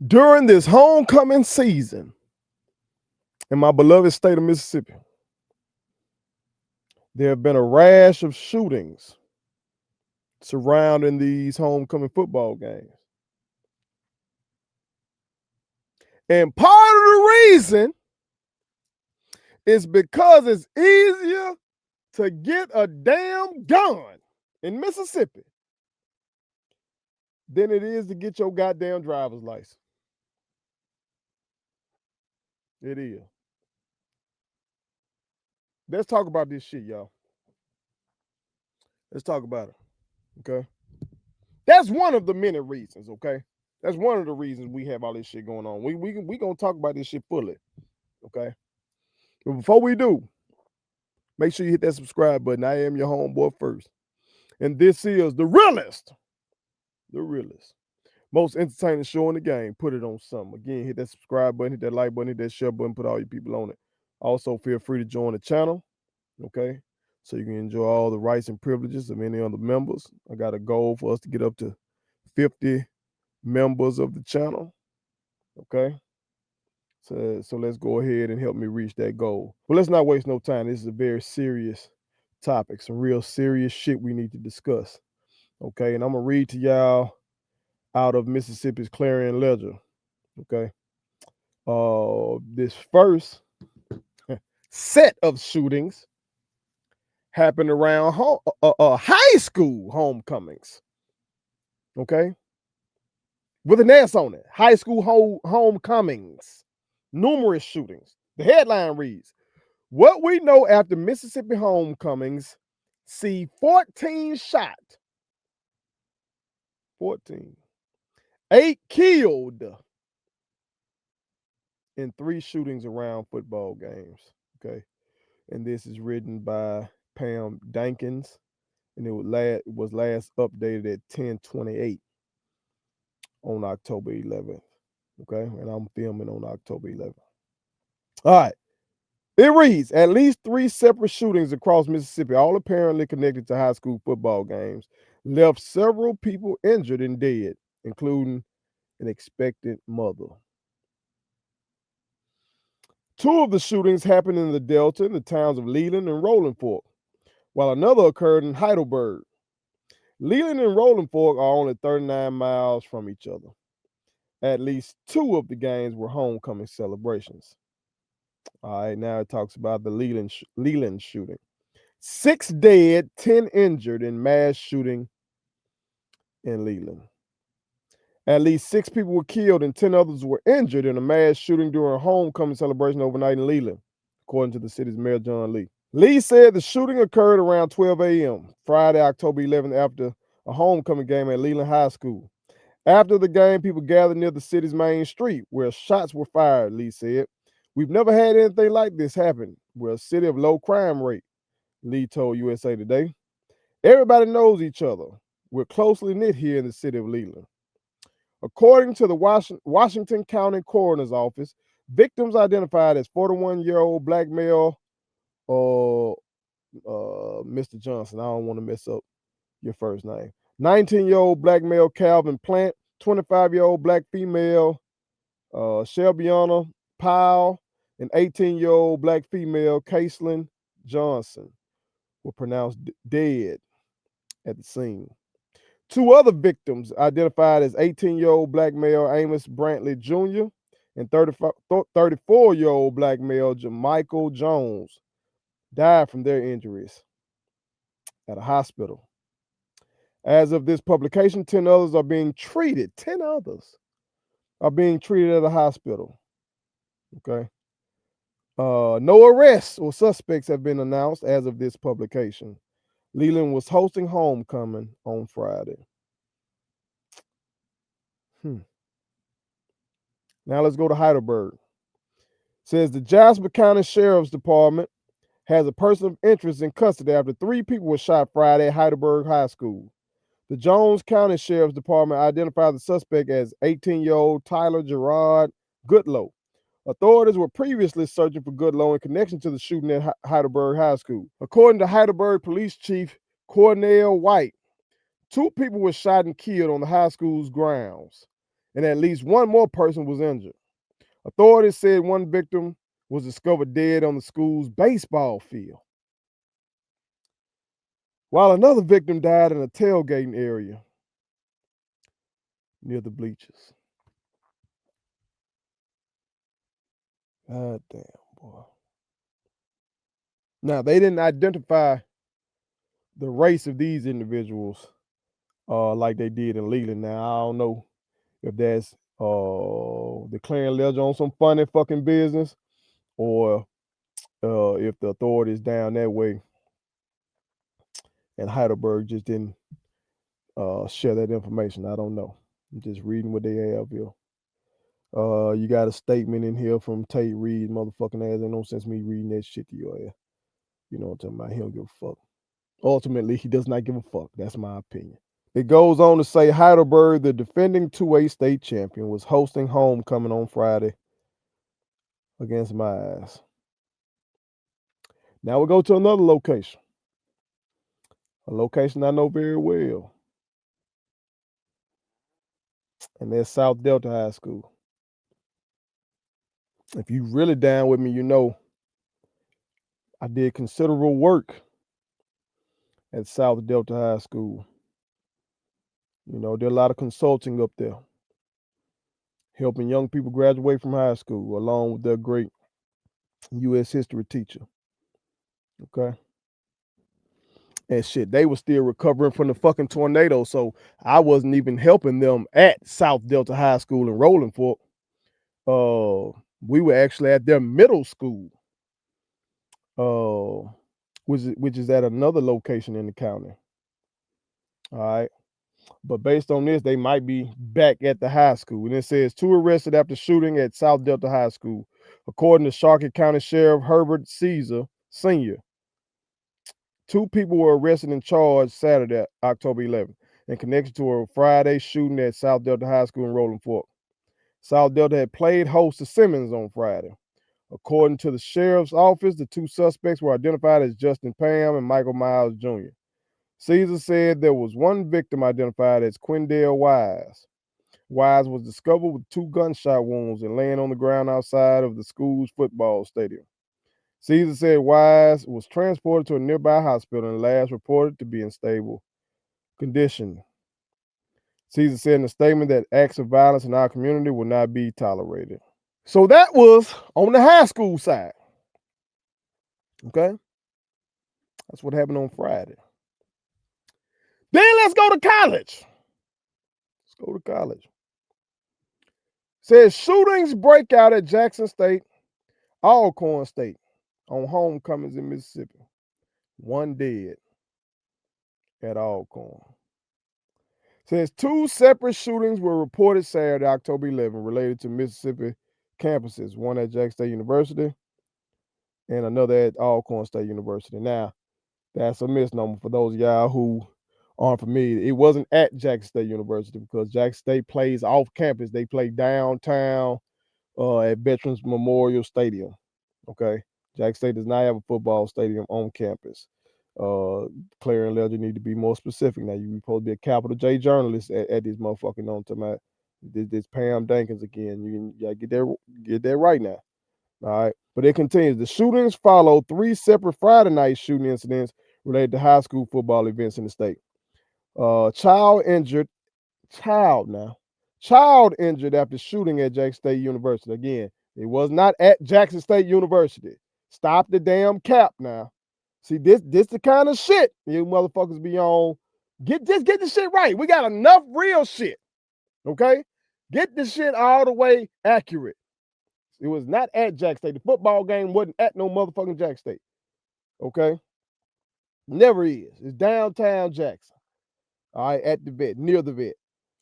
During this homecoming season in my beloved state of Mississippi, there have been a rash of shootings surrounding these homecoming football games. And part of the reason is because it's easier to get a damn gun in Mississippi than it is to get your goddamn driver's license. It is. Let's talk about this shit, y'all. Let's talk about it. Okay. That's one of the many reasons, okay? That's one of the reasons we have all this shit going on. We gonna talk about this shit fully. Okay. But before we do, make sure you hit that subscribe button. I am your homeboy first. And this is the realest, most entertaining show in the game. Put it on something. Again, hit that subscribe button, hit that like button, hit that share button, put all your people on it. Also, feel free to join the channel, okay? So you can enjoy all the rights and privileges of any other members. I got a goal for us to get up to 50 members of the channel, okay? So let's go ahead and help me reach that goal. But let's not waste no time. This is a very serious topic, some real serious shit we need to discuss, okay? And I'm going to read to y'all out of Mississippi's Clarion Ledger, okay? This first set of shootings happened around high school homecomings, okay? With an S on it, high school homecomings, numerous shootings. The headline reads, "What we know after Mississippi homecomings, see 14 shot, 14, 8 killed in 3 shootings around football games," okay? And this is written by Pam Dankins, and it was last updated at 10/28 on October 11th, okay? And I'm filming on October 11th. All right. It reads, at least 3 separate shootings across Mississippi, all apparently connected to high school football games, left several people injured and dead, including an expectant mother. 2 of the shootings happened in the Delta in the towns of Leland and Rolling Fork, while another occurred in Heidelberg. Leland and Rolling Fork are only 39 miles from each other. At least 2 of the games were homecoming celebrations. All right, now it talks about the Leland shooting. 6 dead, 10 injured in mass shooting in Leland. At least 6 people were killed and 10 others were injured in a mass shooting during a homecoming celebration overnight in Leland, according to the city's mayor, John Lee. Lee said the shooting occurred around 12 a.m. Friday, October 11th, after a homecoming game at Leland High School. After the game, people gathered near the city's main street where shots were fired, Lee said. "We've never had anything like this happen. We're a city of low crime rate," Lee told USA Today. "Everybody knows each other. We're closely knit here in the city of Leland." According to the Washington County Coroner's Office, victims identified as 41-year-old black male, Mr. Johnson, I don't want to mess up your first name, 19-year-old black male Calvin Plant, 25-year-old black female Shelbyana Powell, and 18-year-old black female Caitlin Johnson were pronounced dead at the scene. 2 other victims identified as 18-year-old black male Amos Brantley Jr. and 34-year-old black male Michael Jones died from their injuries at a hospital. As of this publication, 10 others are being treated. 10 others are being treated at a hospital. Okay. No arrests or suspects have been announced as of this publication. Leland was hosting homecoming on Friday. Now let's go to Heidelberg. It says the Jasper County Sheriff's Department has a person of interest in custody after 3 people were shot Friday at Heidelberg High School. The Jones County Sheriff's Department identified the suspect as 18-year-old Tyler Gerard Goodlow. Authorities were previously searching for Goodlow in connection to the shooting at Heidelberg High School. According to Heidelberg Police Chief Cornell White, 2 people were shot and killed on the high school's grounds. and at least one more person was injured. Authorities said one victim was discovered dead on the school's baseball field, while another victim died in a tailgating area near the bleachers. God damn, boy. Now, they didn't identify the race of these individuals like they did in Leland. Now, I don't know if that's declaring ledger on some funny fucking business or if the authorities down that way and Heidelberg just didn't share that information. I don't know. I'm just reading what they have here. You got a statement in here from Tate Reed, motherfucking ass. Ain't no sense me reading that shit to your ass. You know what I'm talking about? He don't give a fuck. Ultimately, he does not give a fuck. That's my opinion. It goes on to say Heidelberg, the defending 2A state champion, was hosting homecoming on Friday against my ass. Now we go to another location. A location I know very well. And that's South Delta High School. If you really down with me, you know I did considerable work at South Delta High School. You know, did a lot of consulting up there, helping young people graduate from high school, along with their great U.S. history teacher. Okay. And shit, they were still recovering from the fucking tornado, so I wasn't even helping them at South Delta High School in Rolling Fork. We were actually at their middle school, which is at another location in the county. All right. But based on this, they might be back at the high school. And it says 2 arrested after shooting at South Delta High School. According to Sharkey County Sheriff Herbert Caesar Sr., 2 people were arrested and charged Saturday, October 11th, in connection to a Friday shooting at South Delta High School in Rolling Fork. South Delta had played host to Simmons on Friday. According to the sheriff's office, the 2 suspects were identified as Justin Pam and Michael Miles Jr. Caesar said there was one victim identified as Quindale Wise. Wise was discovered with 2 gunshot wounds and laying on the ground outside of the school's football stadium. Caesar said Wise was transported to a nearby hospital and last reported to be in stable condition. Caesar said in a statement that acts of violence in our community will not be tolerated. So that was on the high school side. Okay? That's what happened on Friday. Then let's go to college. Let's go to college. Says shootings break out at Jackson State, Alcorn State on homecomings in Mississippi. 1 dead at Alcorn. Says 2 separate shootings were reported Saturday, October 11th, related to Mississippi campuses, one at Jackson State University and another at Alcorn State University. Now, that's a misnomer for those of y'all who aren't familiar. It wasn't at Jackson State University because Jackson State plays off campus. They play downtown at Veterans Memorial Stadium. Okay. Jackson State does not have a football stadium on campus. Claire and Ledger need to be more specific. Now, you're supposed to be a capital J journalist at this motherfucking on tonight. This Pam Dankins again. You gotta get that right now. All right. But it continues. The shootings followed 3 separate Friday night shooting incidents related to high school football events in the state. Child injured after shooting at Jackson State University. Again, it was not at Jackson State University. Stop the damn cap now. See, this the kind of shit you motherfuckers be on. Get the shit right. We got enough real shit. Okay? Get the shit all the way accurate. It was not at Jackson State. The football game wasn't at no motherfucking Jackson State. Okay? Never is. It's downtown Jackson. All right, at the vet, near the vet.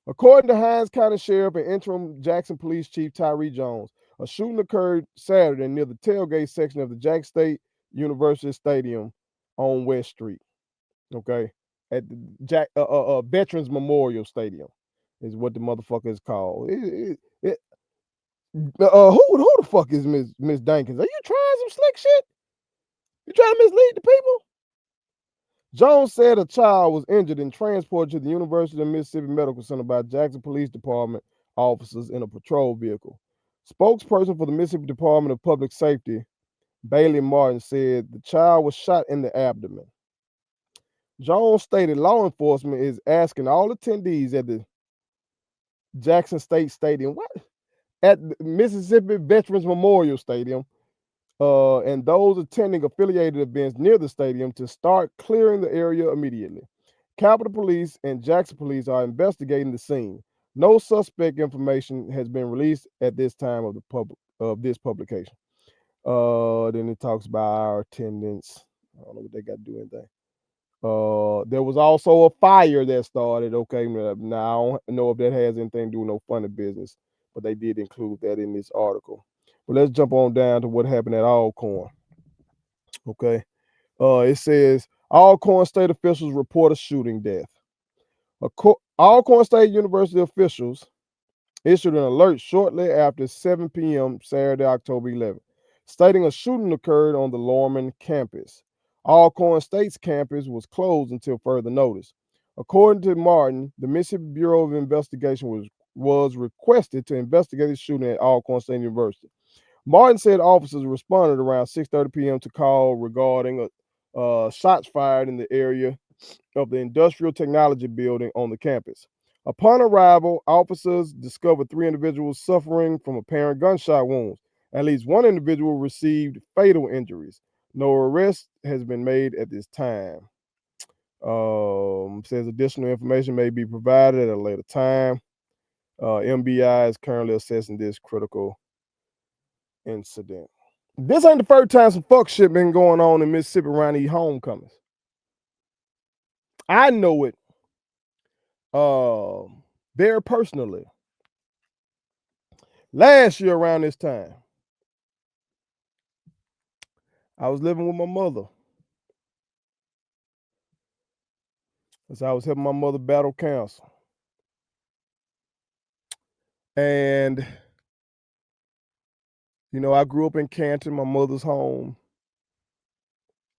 According to Hinds County Sheriff and interim Jackson Police Chief Tyree Jones, a shooting occurred Saturday near the tailgate section of the Jackson State University Stadium on West Street. Okay, at the Veterans Memorial Stadium is what the motherfucker is called. Who the fuck is Miss Dankins? Are you trying some slick shit? You trying to mislead the people? Jones said a child was injured and transported to the University of Mississippi Medical Center by Jackson Police Department officers in a patrol vehicle. Spokesperson for the Mississippi Department of Public Safety, Bailey Martin, said the child was shot in the abdomen. Jones stated law enforcement is asking all attendees at the Jackson State Stadium, at the Mississippi Veterans Memorial Stadium, and those attending affiliated events near the stadium to start clearing the area immediately. Capitol Police and Jackson Police are investigating the scene. No suspect information has been released at this time of this publication. Then it talks about our attendance. I don't know what they got to do anything. There was also a fire that started. Okay, now I don't know if that has anything to do with no funny business, but they did include that in this article. But let's jump on down to what happened at Alcorn. Okay. It says Alcorn state officials report a shooting death. Alcorn State University officials issued an alert shortly after 7 p.m. Saturday, October 11th, stating a shooting occurred on the Lorman campus. Alcorn State's campus was closed until further notice. According to Martin, the Mississippi Bureau of Investigation was requested to investigate the shooting at Alcorn State University. Martin said officers responded around 6:30 p.m. to call regarding shots fired in the area of the Industrial Technology Building on the campus. Upon arrival, officers discovered 3 individuals suffering from apparent gunshot wounds. At least 1 individual received fatal injuries. No arrest has been made at this time. Says additional information may be provided at a later time. MBI is currently assessing this critical incident. This ain't the first time some fuck shit been going on in Mississippi around these homecomings. I know it very personally. Last year around this time, I was living with my mother. As I was helping my mother battle cancer. And, you know, I grew up in Canton. My mother's home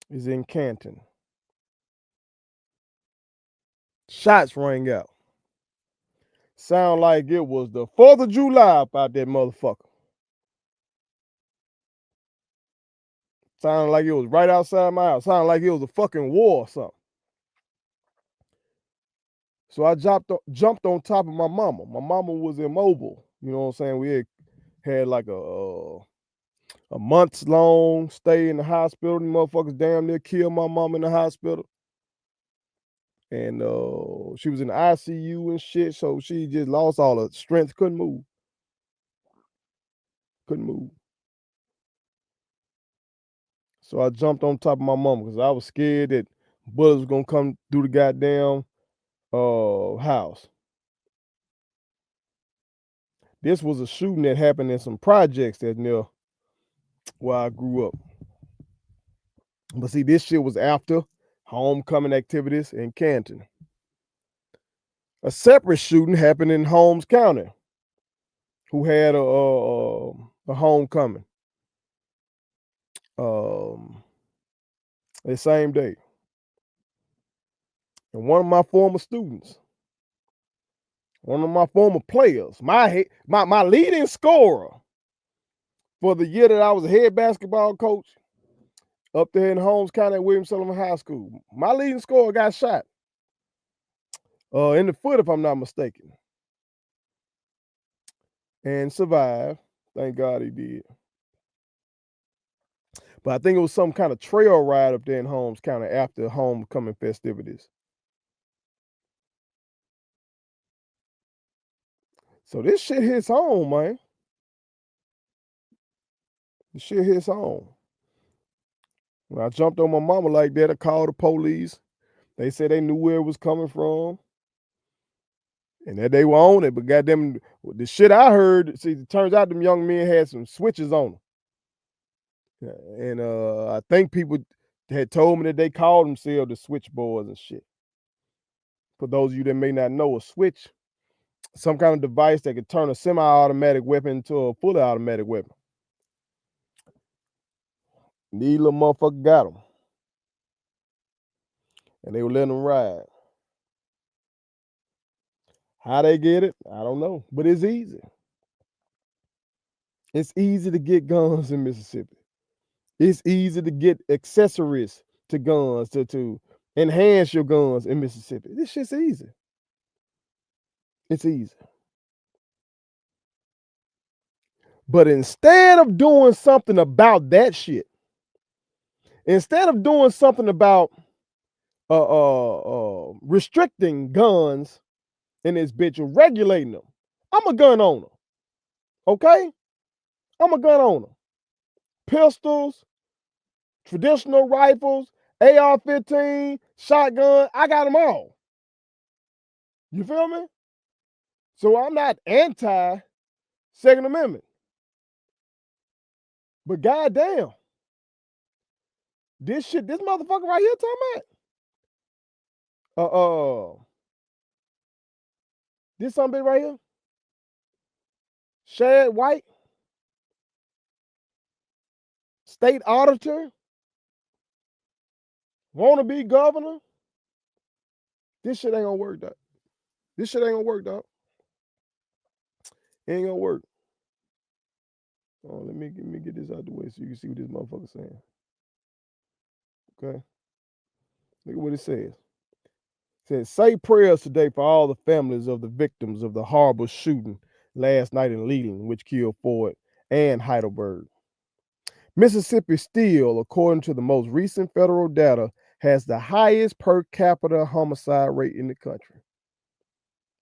is in Canton. Shots rang out. Sound like it was the 4th of July up out that motherfucker. Sounded like it was right outside my house. Sounded like it was a fucking war or something. So I jumped on top of my mama. My mama was immobile. You know what I'm saying? We had like a months long stay in the hospital. The motherfuckers damn near killed my mom in the hospital. And she was in the ICU and shit, so she just lost all her strength, couldn't move. So I jumped on top of my mama because I was scared that bullets was gonna come through the goddamn house. This was a shooting that happened in some projects that near where I grew up. But see, this shit was after homecoming activities in Canton. A separate shooting happened in Holmes County, who had a homecoming the same day. And one of my former students, one of my former players, my leading scorer for the year that I was a head basketball coach up there in Holmes County at William Sullivan High School, my leading scorer got shot in the foot, if I'm not mistaken, and survived. Thank God he did. But I think it was some kind of trail ride up there in Holmes County after homecoming festivities. So this shit hits home, man. This shit hits home. When I jumped on my mama like that, I called the police. They said they knew where it was coming from and that they were on it. But goddamn, the shit I heard, see, it turns out them young men had some switches on them. And I think people had told me that they called themselves the switchboards and shit. For those of you that may not know, a switch, some kind of device that could turn a semi-automatic weapon into a fully automatic weapon. These little motherfucker got them. And they were letting them ride. How they get it, I don't know, but it's easy. It's easy to get guns in Mississippi. It's easy to get accessories to guns to enhance your guns in Mississippi. This shit's easy. It's easy. But instead of doing something about that shit, instead of doing something about restricting guns in this bitch or regulating them, I'm a gun owner. Okay? I'm a gun owner. Pistols, traditional rifles, AR-15, shotgun, I got them all. You feel me? So I'm not anti Second Amendment. But goddamn, this motherfucker right here talking about, this something right here, Shad White, state auditor, wanna be governor. This shit ain't gonna work, dog. This shit ain't gonna work, dog. It ain't gonna work. Oh, let me get this out the way so you can see what this motherfucker's saying. Okay. Look at what it says. It says, say prayers today for all the families of the victims of the horrible shooting last night in Leland, which killed Ford and Heidelberg. Mississippi still, according to the most recent federal data, has the highest per capita homicide rate in the country.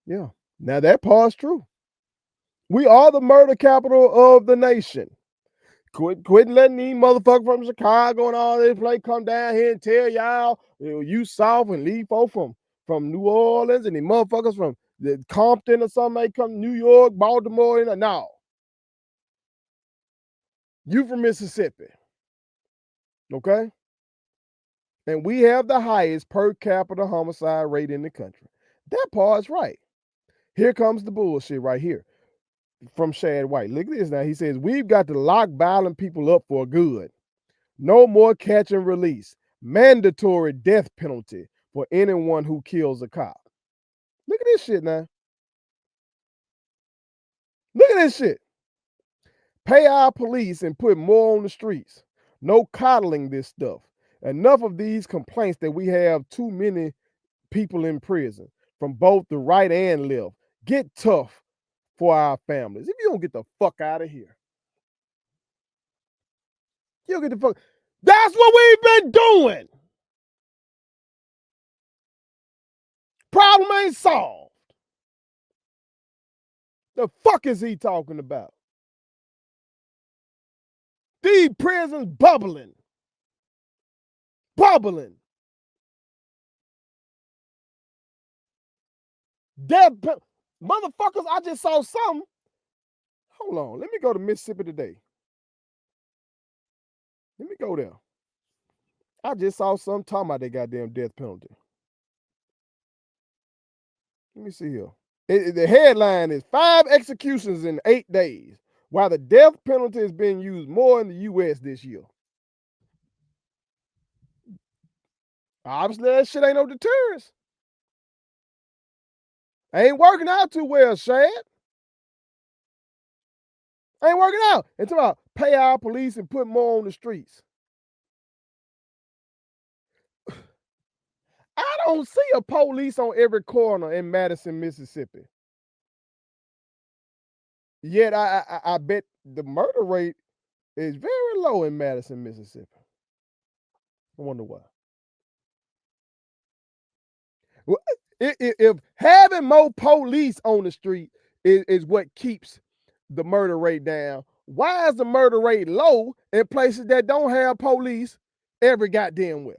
Yeah. Now that part's true. We are the murder capital of the nation. Quit letting these motherfuckers from Chicago and all this place come down here and tell y'all you soft and leave folk from New Orleans and the motherfuckers from the Compton or something, they come to New York, Baltimore, and no. You from Mississippi. Okay? And we have the highest per capita homicide rate in the country. That part's right. Here comes the bullshit right here from Shad White. Look at this now. He says, we've got to lock violent people up for good. No more catch and release. Mandatory death penalty for anyone who kills a cop. Look at this shit now. Look at this shit. Pay our police and put more on the streets. No coddling this stuff. Enough of these complaints that we have too many people in prison from both the right and left. Get tough for our families. If you don't get the fuck out of here, you don't get the fuck. That's what we've been doing. Problem ain't solved. The fuck is he talking about? These prisons bubbling. Bubbling. Death, motherfuckers, I just saw something. Hold on, let me go to Mississippi today. Let me go there. I just saw something talking about that goddamn death penalty. Let me see here. The headline is 5 executions in 8 days, while the death penalty is being used more in the U.S. this year. Obviously, that shit ain't no deterrence. Ain't working out too well, Shad. Ain't working out. It's about pay our police and put more on the streets. I don't see a police on every corner in Madison, Mississippi. Yet I bet the murder rate is very low in Madison, Mississippi. I wonder why. Well, if having more police on the street is what keeps the murder rate down, why is the murder rate low in places that don't have police every goddamn well?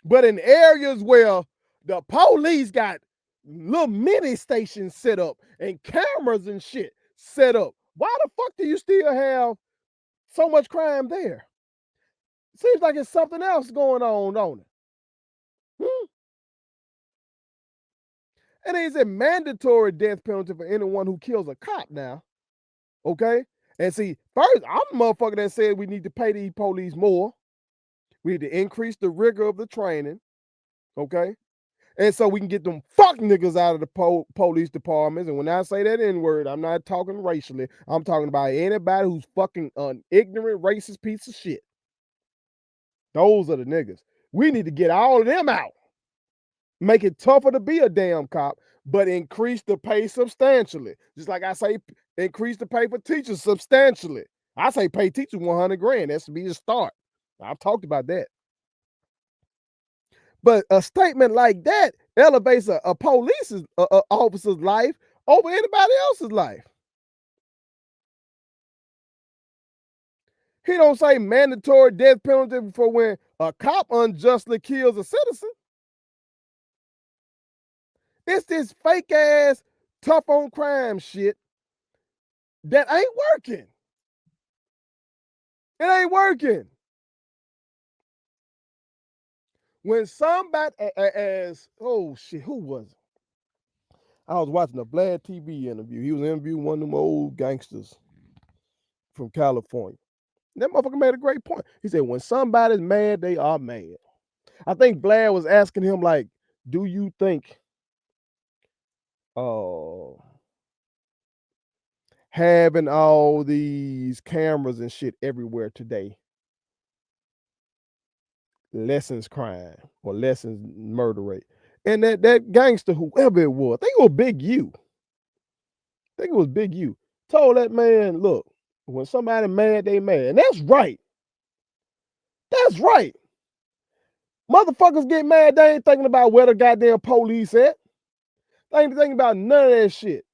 But in areas where the police got little mini stations set up and cameras and shit set up, why the fuck do you still have so much crime there? Seems like it's something else going on, don't it? And it's a mandatory death penalty for anyone who kills a cop now. Okay? And see, first, I'm the motherfucker that said we need to pay these police more. We need to increase the rigor of the training. Okay? And so we can get them fuck niggas out of the police departments. And when I say that N-word, I'm not talking racially. I'm talking about anybody who's fucking an ignorant, racist piece of shit. Those are the niggas. We need to get all of them out. Make it tougher to be a damn cop, but increase the pay substantially. Just like I say, increase the pay for teachers substantially. I say pay teachers 100 grand. That's to be the start. I've talked about that. But a statement like that elevates a police officer's life over anybody else's life. He don't say mandatory death penalty for when a cop unjustly kills a citizen. It's this fake ass tough on crime shit that ain't working. It ain't working. When somebody oh shit, who was it? I was watching a Vlad TV interview. He was interviewing one of them old gangsters from California. That motherfucker made a great point. He said, when somebody's mad, they are mad. I think Vlad was asking him, like, do you think having all these cameras and shit everywhere today lessens crime or lessens murder rate? And that gangster, whoever it was, I think it was Big U. Told that man, look, when somebody mad, they mad. And that's right. That's right. Motherfuckers get mad, they ain't thinking about where the goddamn police at. They ain't thinking about none of that shit.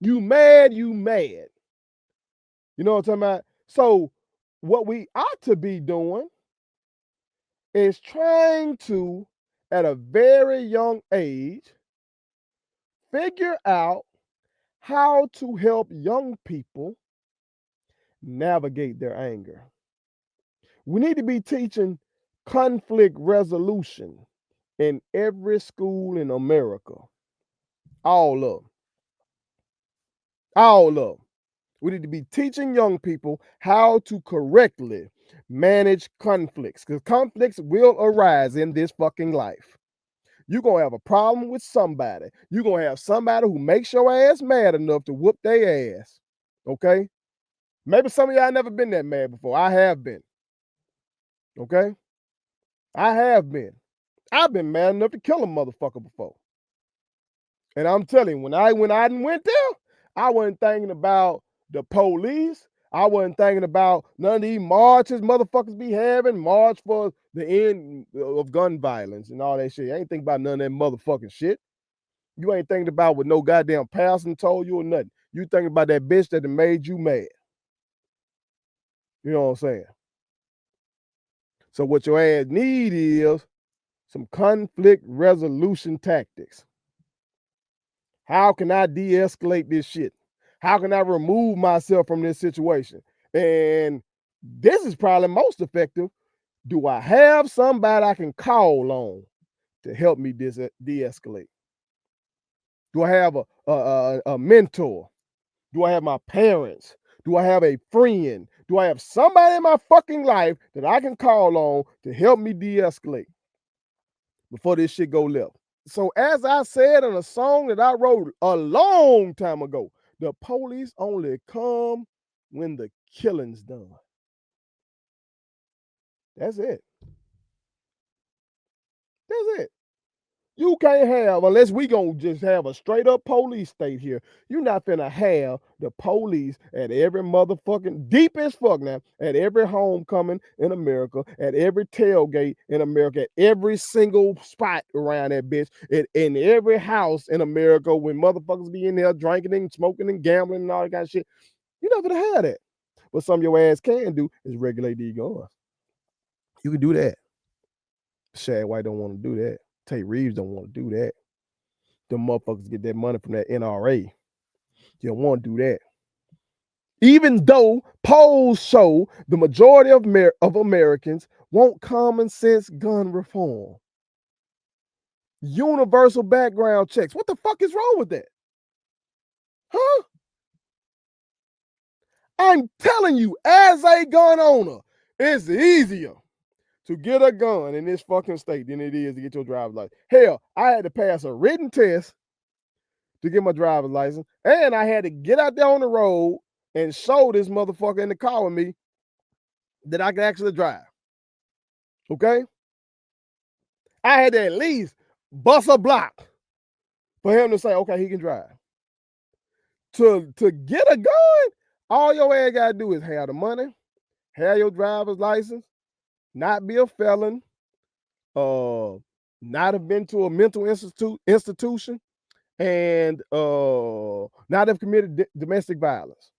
You mad, you mad. You know what I'm talking about? So what we ought to be doing is trying to, at a very young age, figure out how to help young people navigate their anger. We need to be teaching conflict resolution in every school in America. All of them. All of them. We need to be teaching young people how to correctly manage conflicts, because conflicts will arise in this fucking life. You're going to have a problem with somebody. You're going to have somebody who makes your ass mad enough to whoop their ass. Okay? Maybe some of y'all never been that mad before. I have been. Okay? I have been. I've been mad enough to kill a motherfucker before. And I'm telling you, when I went there, I wasn't thinking about the police. I wasn't thinking about none of these marches motherfuckers be having, march for the end of gun violence and all that shit. I ain't thinking about none of that motherfucking shit. You ain't thinking about what no goddamn pastor told you or nothing. You thinking about that bitch that made you mad. You know what I'm saying? So what your ass need is some conflict resolution tactics. How can I de-escalate this shit? How can I remove myself from this situation? And this is probably most effective. Do I have somebody I can call on to help me de-escalate? Do I have a mentor? Do I have my parents? Do I have a friend? Do I have somebody in my fucking life that I can call on to help me de-escalate before this shit go left? So as I said in a song that I wrote a long time ago, the police only come when the killing's done. That's it. That's it. You can't have, unless we gonna just have a straight up police state here, you're not finna have the police at every motherfucking, deep as fuck now, at every homecoming in America, at every tailgate in America, at every single spot around that bitch, in every house in America when motherfuckers be in there drinking and smoking and gambling and all that kind of shit. You're not gonna have that. What some of your ass can do is regulate these guns. You can do that. Shad White don't want to do that. Tate Reeves don't want to do that. Them motherfuckers get that money from that NRA. You don't want to do that. Even though polls show the majority of Americans want common sense gun reform. Universal background checks. What the fuck is wrong with that? Huh? I'm telling you, as a gun owner, it's easier to get a gun in this fucking state than it is to get your driver's license. Hell, I had to pass a written test to get my driver's license, and I had to get out there on the road and show this motherfucker in the car with me that I can actually drive. Okay? I had to at least bust a block for him to say, okay, he can drive. To get a gun, all your ass gotta do is have the money, have your driver's license, not be a felon, not have been to a mental institution, and not have committed domestic violence.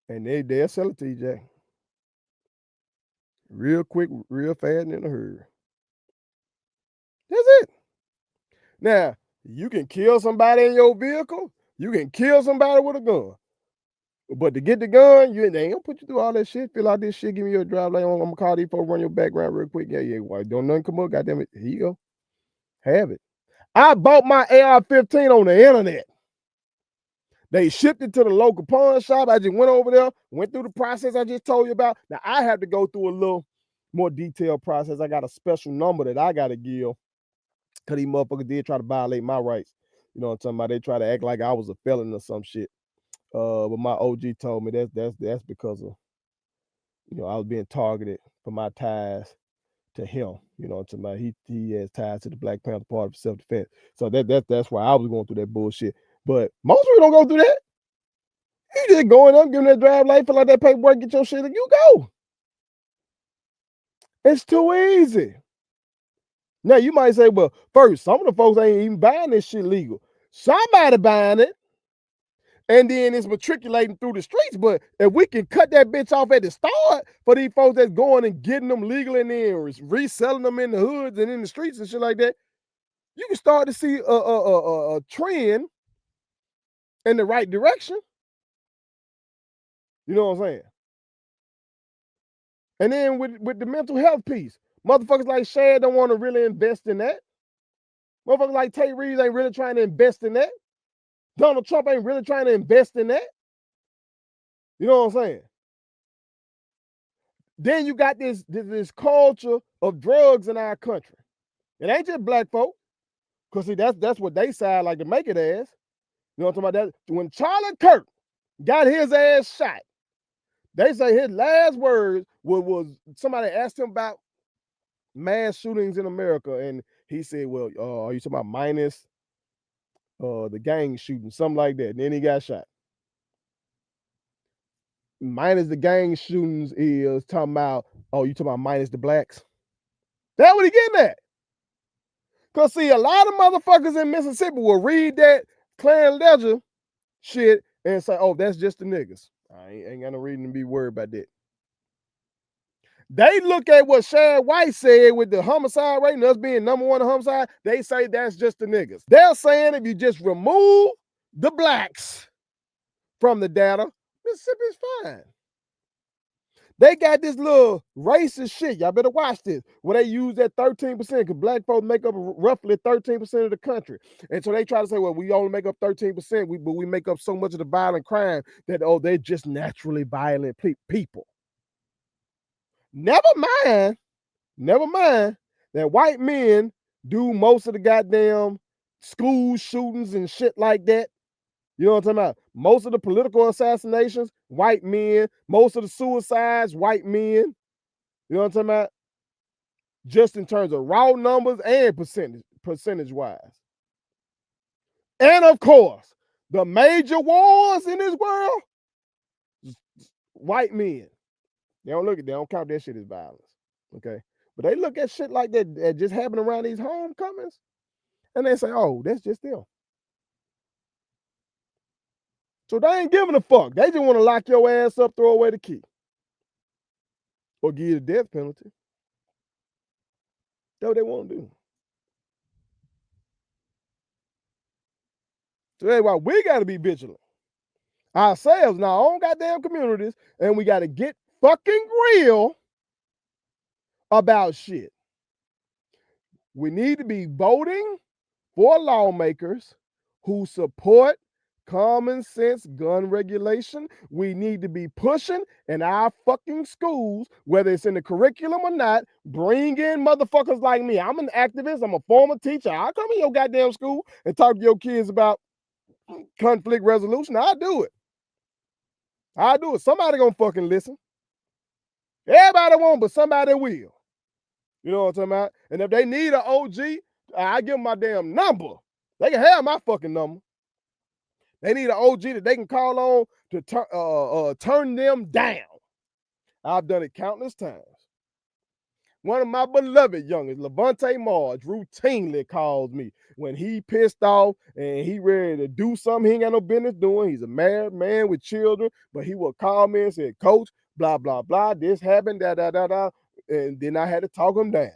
And they'll sell it to you, Jack. Real quick, real fast, and in a hurry. That's it. Now, you can kill somebody in your vehicle. You can kill somebody with a gun. But to get the gun, they ain't gonna put you through all that shit. Fill out this shit, give me your drive. Like, I'm gonna call these folks, run your background real quick. Yeah, why don't nothing come up? Goddamn it. Here you go. Have it. I bought my AR-15 on the internet. They shipped it to the local pawn shop. I just went over there, went through the process I just told you about. Now I have to go through a little more detailed process. I got a special number that I gotta give, because these motherfuckers did try to violate my rights. You know what I'm talking about? They try to act like I was a felon or some shit. But my OG told me that's because of, I was being targeted for my ties to him. You know what I'm talking about? He has ties to the Black Panther Party for self-defense. So that's why I was going through that bullshit. But most people don't go through that. You just going up, giving that drive light, fill out that paperwork, get your shit, and you go. It's too easy. Now you might say, well, first, some of the folks ain't even buying this shit legal. Somebody buying it, and then it's matriculating through the streets. But if we can cut that bitch off at the start for these folks that's going and getting them legal and then reselling them in the hoods and in the streets and shit like that, you can start to see a trend in the right direction. You know what I'm saying? And then with the mental health piece, motherfuckers like Shad don't want to really invest in that. Motherfuckers like Tate Reeves ain't really trying to invest in that. Donald Trump ain't really trying to invest in that. You know what I'm saying? Then you got this culture of drugs in our country. It ain't just black folk, because see, that's what they sound like to make it as. You know what I'm talking about? That when Charlie Kirk got his ass shot, they say his last words was somebody asked him about mass shootings in America, and he said, well, are you talking about minus the gang shooting, something like that? And then he got shot. Minus the gang shootings is talking about, oh, you talking about minus the blacks? That's what he getting at. Because see, a lot of motherfuckers in Mississippi will read that Clan Ledger shit and say, oh, that's just the niggas. I ain't got no reason to be worried about that. They look at what Shad White said with the homicide rate and us being number one in homicide. They say that's just the niggas. They're saying if you just remove the blacks from the data, Mississippi's fine. They got this little racist shit. Y'all better watch this. Where they use that 13%, because black folks make up roughly 13% of the country. And so they try to say, well, we only make up 13%, but we make up so much of the violent crime that, oh, they're just naturally violent people. Never mind that white men do most of the goddamn school shootings and shit like that. You know what I'm talking about? Most of the political assassinations, white men. Most of the suicides, white men. You know what I'm talking about? Just in terms of raw numbers and percentage-wise. And of course, the major wars in this world, white men. They don't count that shit as violence. Okay? But they look at shit like that just happening around these homecomings, and they say, oh, that's just them. So they ain't giving a fuck. They just want to lock your ass up, throw away the key, or give you the death penalty. That's what they want to do. So that's why we got to be vigilant ourselves in our own goddamn communities, and we got to get fucking real about shit. We need to be voting for lawmakers who support common sense gun regulation we need to be pushing in our fucking schools, whether it's in the curriculum or not. Bring in motherfuckers like me. I'm an activist. I'm a former teacher. I'll come in your goddamn school and talk to your kids about conflict resolution. I'll do it. I'll do it. Somebody gonna fucking listen. Everybody won't, but somebody will. You know what I'm talking about? And if they need an OG, I give them my damn number. They can have my fucking number. They need an OG that they can call on to turn them down. I've done it countless times. One of my beloved youngest, Levante Marge, routinely calls me when he pissed off and he ready to do something he ain't got no business doing. He's a married man with children, but he will call me and say, "Coach, blah, blah, blah, this happened, da, da, da, da." And then I had to talk him down.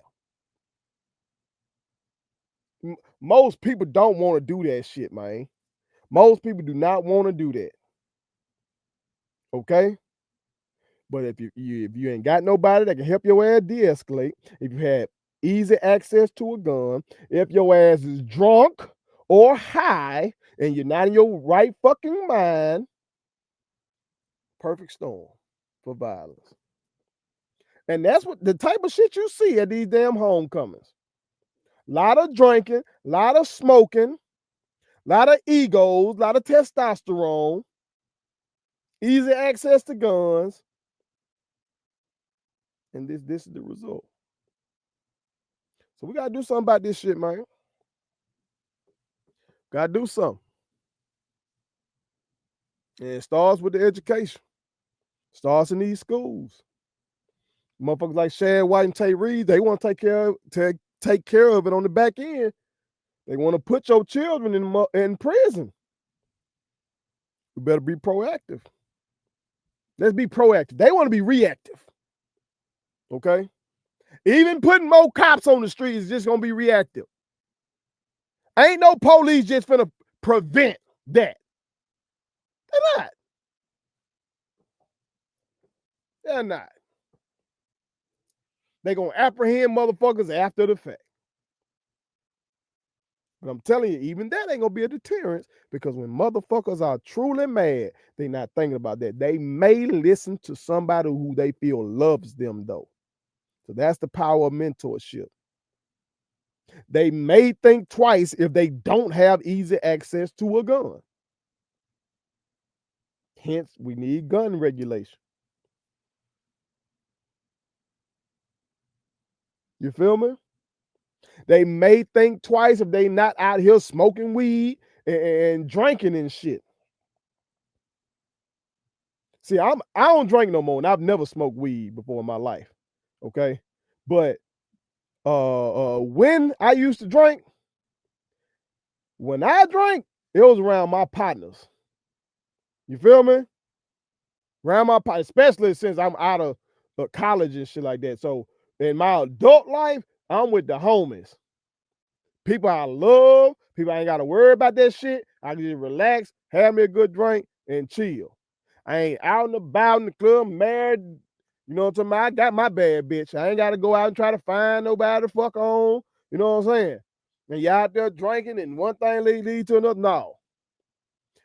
Most people don't want to do that shit, man. Most people do not want to do that. Okay? But if you ain't got nobody that can help your ass de-escalate, if you have easy access to a gun, if your ass is drunk or high and you're not in your right fucking mind, perfect storm for violence. And that's what the type of shit you see at these damn homecomings. Lot of drinking, lot of smoking, lot of egos, lot of testosterone, easy access to guns. And this is the result. So we gotta do something about this shit, man. Gotta do something. And it starts with the education. Starts in these schools. Motherfuckers like Shad White and Tay Reed, they want to take care of it on the back end. They want to put your children in prison. We better be proactive. Let's be proactive. They want to be reactive. Okay? Even putting more cops on the street is just gonna be reactive. Ain't no police just finna prevent that. They're not. They're not. They're gonna apprehend motherfuckers after the fact. But I'm telling you, even that ain't gonna be a deterrence, because when motherfuckers are truly mad, they're not thinking about that. They may listen to somebody who they feel loves them, though. So that's the power of mentorship. They may think twice if they don't have easy access to a gun. Hence, we need gun regulation. You feel me? They may think twice if they not out here smoking weed and drinking and shit. See, I don't drink no more, and I've never smoked weed before in my life. Okay, but when I used to drink, when I drank, it was around my partners. You feel me? Around my partners, especially since I'm out of college and shit like that. So in my adult life, I'm with the homies. People I love, people I ain't got to worry about that shit. I can just relax, have me a good drink, and chill. I ain't out and about in the club, married. You know what I'm talking about? I got my bad bitch. I ain't got to go out and try to find nobody to fuck on. You know what I'm saying? And you out there drinking and one thing lead to another. No.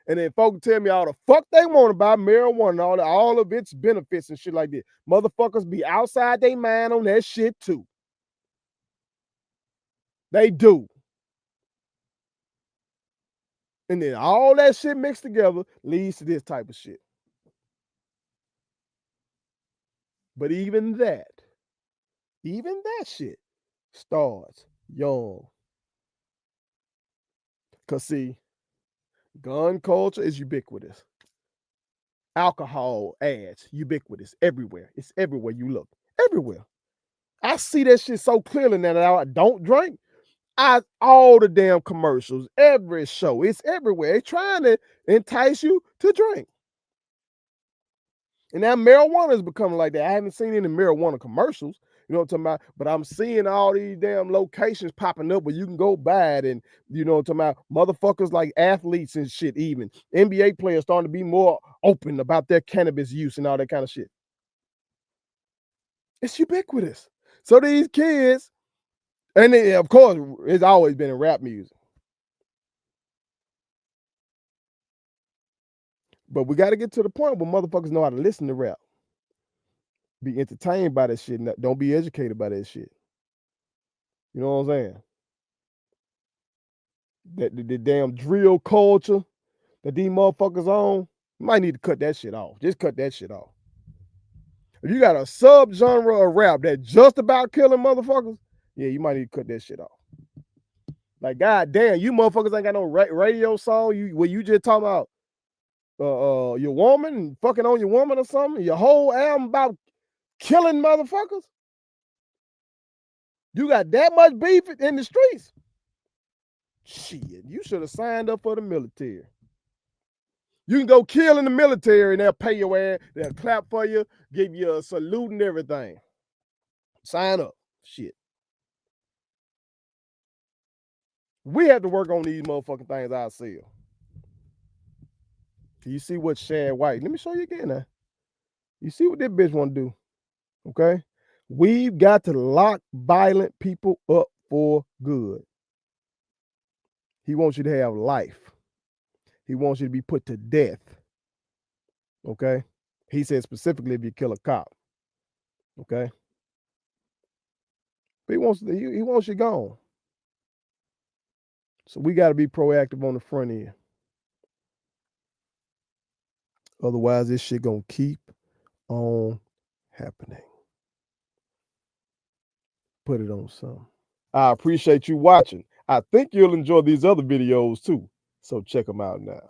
And then folks tell me all the fuck they want about marijuana and all of its benefits and shit like that. Motherfuckers be outside their mind on that shit too. They do. And then all that shit mixed together leads to this type of shit. But even that shit starts young. Because see, gun culture is ubiquitous. Alcohol ads, ubiquitous, everywhere. It's everywhere you look. Everywhere. I see that shit so clearly now that I don't drink. All the damn commercials, every show, it's everywhere. They're trying to entice you to drink. And now marijuana is becoming like that. I haven't seen any marijuana commercials, you know what I'm talking about? But I'm seeing all these damn locations popping up where you can go buy it. And you know what I'm talking about? Motherfuckers like athletes and shit, even NBA players starting to be more open about their cannabis use and all that kind of shit. It's ubiquitous. So these kids, and then, of course, it's always been in rap music. But we got to get to the point where motherfuckers know how to listen to rap. Be entertained by that shit. Don't be educated by that shit. You know what I'm saying? The damn drill culture that these motherfuckers on, you might need to cut that shit off. Just cut that shit off. If you got a subgenre of rap that just about killing motherfuckers, yeah, you might need to cut that shit off. Like, goddamn, you motherfuckers ain't got no radio song. Where you just talking about your woman and fucking on your woman or something. Your whole album about killing motherfuckers. You got that much beef in the streets. Shit, you should have signed up for the military. You can go kill in the military and they'll pay your ass. They'll clap for you, give you a salute and everything. Sign up. Shit. We have to work on these motherfucking things ourselves. You see what Shad White, let me show you again now. You see what this bitch want to do, okay? We've got to lock violent people up for good. He wants you to have life. He wants you to be put to death, okay? He said specifically if you kill a cop, okay? But he wants you gone. So we got to be proactive on the front end. Otherwise, this shit gonna keep on happening. Put it on something. I appreciate you watching. I think you'll enjoy these other videos too. So check them out now.